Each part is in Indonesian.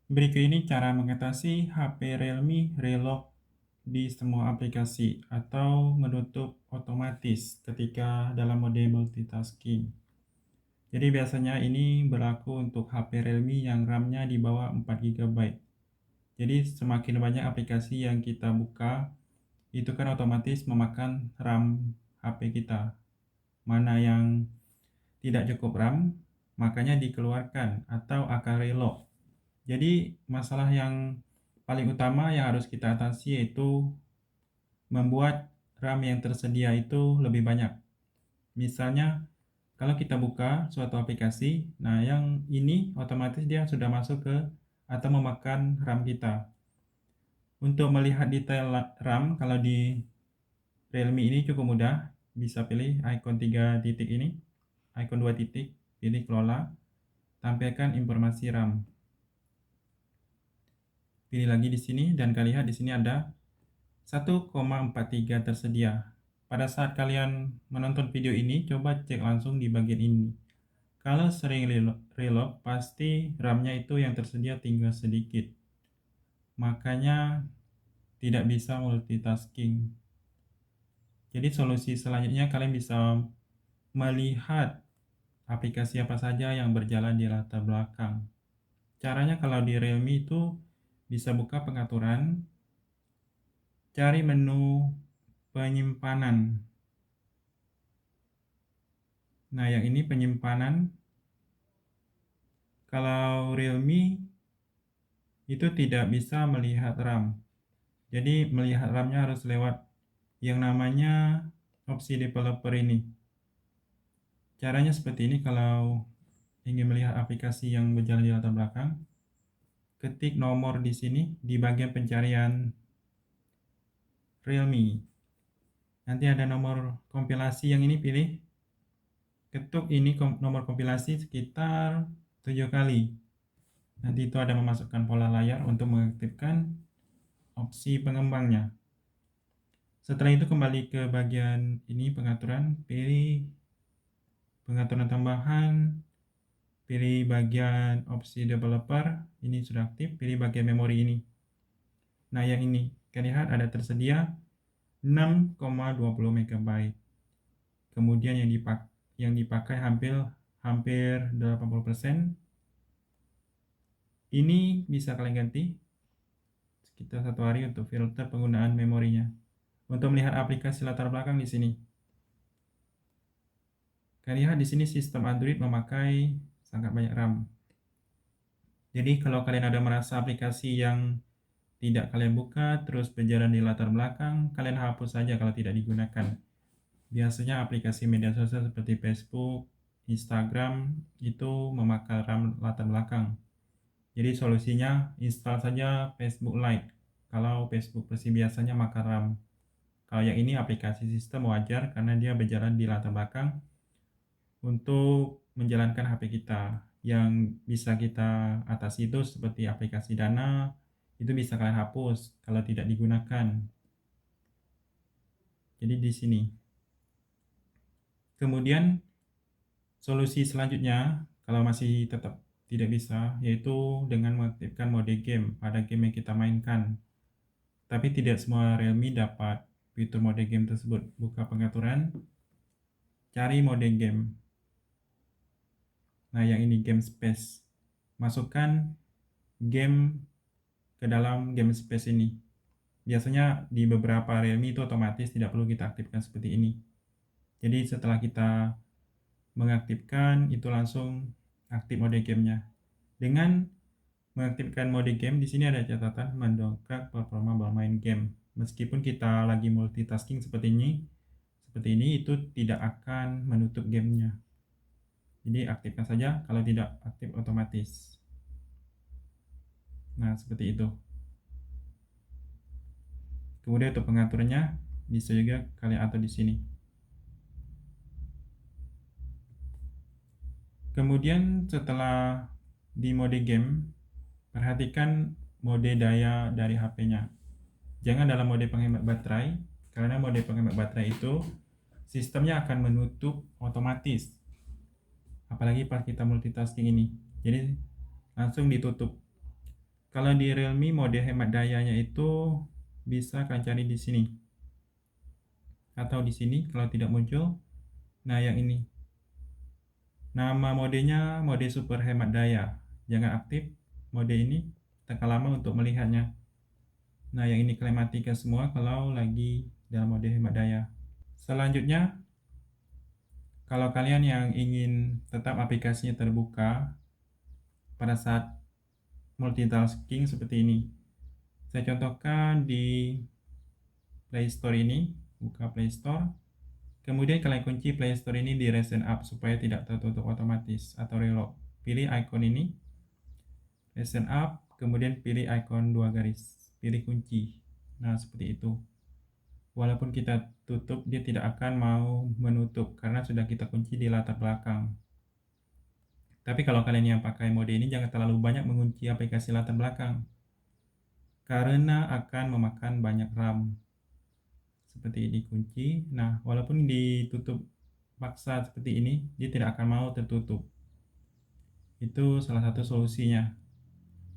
Berikut ini cara mengatasi HP Realme Relock di semua aplikasi atau menutup otomatis ketika dalam mode multitasking. Jadi biasanya ini berlaku untuk HP Realme yang RAM-nya di bawah 4 GB. Jadi semakin banyak aplikasi yang kita buka, itu kan otomatis memakan RAM HP kita. Mana yang tidak cukup RAM, makanya dikeluarkan atau akan relock. Jadi masalah yang paling utama yang harus kita atasi yaitu membuat RAM yang tersedia itu lebih banyak. Misalnya kalau kita buka suatu aplikasi, nah yang ini otomatis dia sudah masuk ke atau memakan RAM kita. Untuk melihat detail RAM kalau di Realme ini cukup mudah, bisa pilih icon 3 titik ini, icon 2 titik, pilih kelola, tampilkan informasi RAM. Pilih lagi di sini dan kalian lihat di sini ada 1,43 tersedia. Pada saat kalian menonton video ini, coba cek langsung di bagian ini. Kalau sering reload, pasti RAM-nya itu yang tersedia tinggal sedikit. Makanya tidak bisa multitasking. Jadi solusi selanjutnya kalian bisa melihat aplikasi apa saja yang berjalan di latar belakang. Caranya kalau di Realme itu bisa buka pengaturan, cari menu penyimpanan. Nah, yang ini penyimpanan. Kalau Realme itu tidak bisa melihat RAM. Jadi melihat RAM-nya harus lewat yang namanya opsi developer ini. Caranya seperti ini kalau ingin melihat aplikasi yang berjalan di latar belakang. Ketik nomor di sini di bagian pencarian Realme. Nanti ada nomor kompilasi yang ini pilih. Ketuk ini nomor kompilasi sekitar 7 kali. Nanti itu ada memasukkan pola layar untuk mengaktifkan opsi pengembangnya. Setelah itu kembali ke bagian ini pengaturan, pilih pengaturan tambahan, pilih bagian opsi developer, ini sudah aktif, pilih bagian memori ini. Nah yang ini, kalian lihat ada tersedia 6,20 MB. Kemudian yang dipakai hampir 80%. Ini bisa kalian ganti sekitar 1 hari untuk filter penggunaan memorinya. Untuk melihat aplikasi latar belakang di sini. Kalian lihat di sini sistem Android memakai sangat banyak RAM. Jadi kalau kalian ada merasa aplikasi yang tidak kalian buka terus berjalan di latar belakang, kalian hapus saja kalau tidak digunakan. Biasanya aplikasi media sosial seperti Facebook, Instagram itu memakan RAM latar belakang. Jadi solusinya install saja Facebook Lite. Kalau Facebook versi biasanya makan RAM. Kalau yang ini aplikasi sistem wajar karena dia berjalan di latar belakang untuk menjalankan HP kita. Yang bisa kita atasi itu seperti aplikasi Dana, itu bisa kalian hapus kalau tidak digunakan. Jadi di sini. Kemudian solusi selanjutnya kalau masih tetap tidak bisa yaitu dengan mengaktifkan mode game pada game yang kita mainkan. Tapi tidak semua Realme dapat fitur mode game tersebut. Buka pengaturan, cari mode game. Nah, yang ini game space. Masukkan game ke dalam game space ini. Biasanya di beberapa Realme itu otomatis tidak perlu kita aktifkan seperti ini. Jadi setelah kita mengaktifkan itu langsung aktif mode gamenya. Dengan mengaktifkan mode game di sini ada catatan mendongkrak performa bermain game. Meskipun kita lagi multitasking seperti ini itu tidak akan menutup gamenya. Jadi aktifkan saja, kalau tidak aktif otomatis. Nah seperti itu. Kemudian untuk pengaturannya bisa juga kalian atur di sini. Kemudian setelah di mode game, perhatikan mode daya dari HP-nya. Jangan dalam mode penghemat baterai, karena mode penghemat baterai itu sistemnya akan menutup otomatis. Apalagi pas kita multitasking ini. Jadi langsung ditutup. Kalau di Realme mode hemat dayanya itu bisa kalian cari di sini atau di sini kalau tidak muncul. Nah, yang ini. Nama modenya mode super hemat daya. Jangan aktif mode ini, tekan lama untuk melihatnya. Nah, yang ini kalian matikan semua kalau lagi dalam mode hemat daya. Selanjutnya, kalau kalian yang ingin tetap aplikasinya terbuka pada saat multitasking seperti ini, saya contohkan di Play Store ini, buka Play Store. Kemudian kalian kunci Play Store ini di Recent App supaya tidak tertutup otomatis atau relock. Pilih icon ini, Recent App, kemudian pilih icon 2 garis, pilih kunci. Nah, seperti itu. Walaupun kita tutup, dia tidak akan mau menutup karena sudah kita kunci di latar belakang. Tapi kalau kalian yang pakai mode ini, jangan terlalu banyak mengunci aplikasi latar belakang karena akan memakan banyak RAM. Seperti ini kunci. Nah, walaupun ditutup paksa seperti ini, dia tidak akan mau tertutup. Itu salah satu solusinya.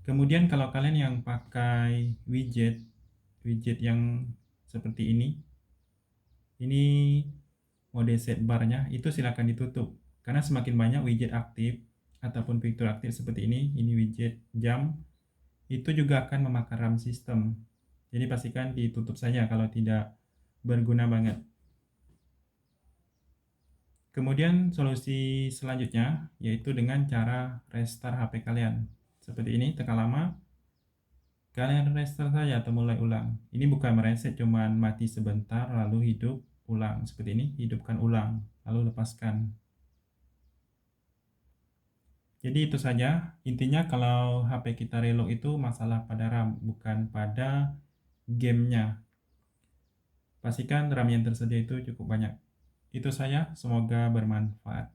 Kemudian kalau kalian yang pakai widget yang seperti ini mode set barnya, itu silakan ditutup. Karena semakin banyak widget aktif ataupun fitur aktif seperti ini widget jam, itu juga akan memakan RAM sistem. Jadi pastikan ditutup saja kalau tidak berguna banget. Kemudian solusi selanjutnya yaitu dengan cara restart HP kalian. Seperti ini, tekan lama, kalian restart saja atau mulai ulang. Ini bukan mereset, cuman mati sebentar lalu hidup ulang. Seperti ini, hidupkan ulang, lalu lepaskan. Jadi itu saja, intinya kalau HP kita reload itu masalah pada RAM, bukan pada gamenya. Pastikan RAM yang tersedia itu cukup banyak. Itu saja, semoga bermanfaat.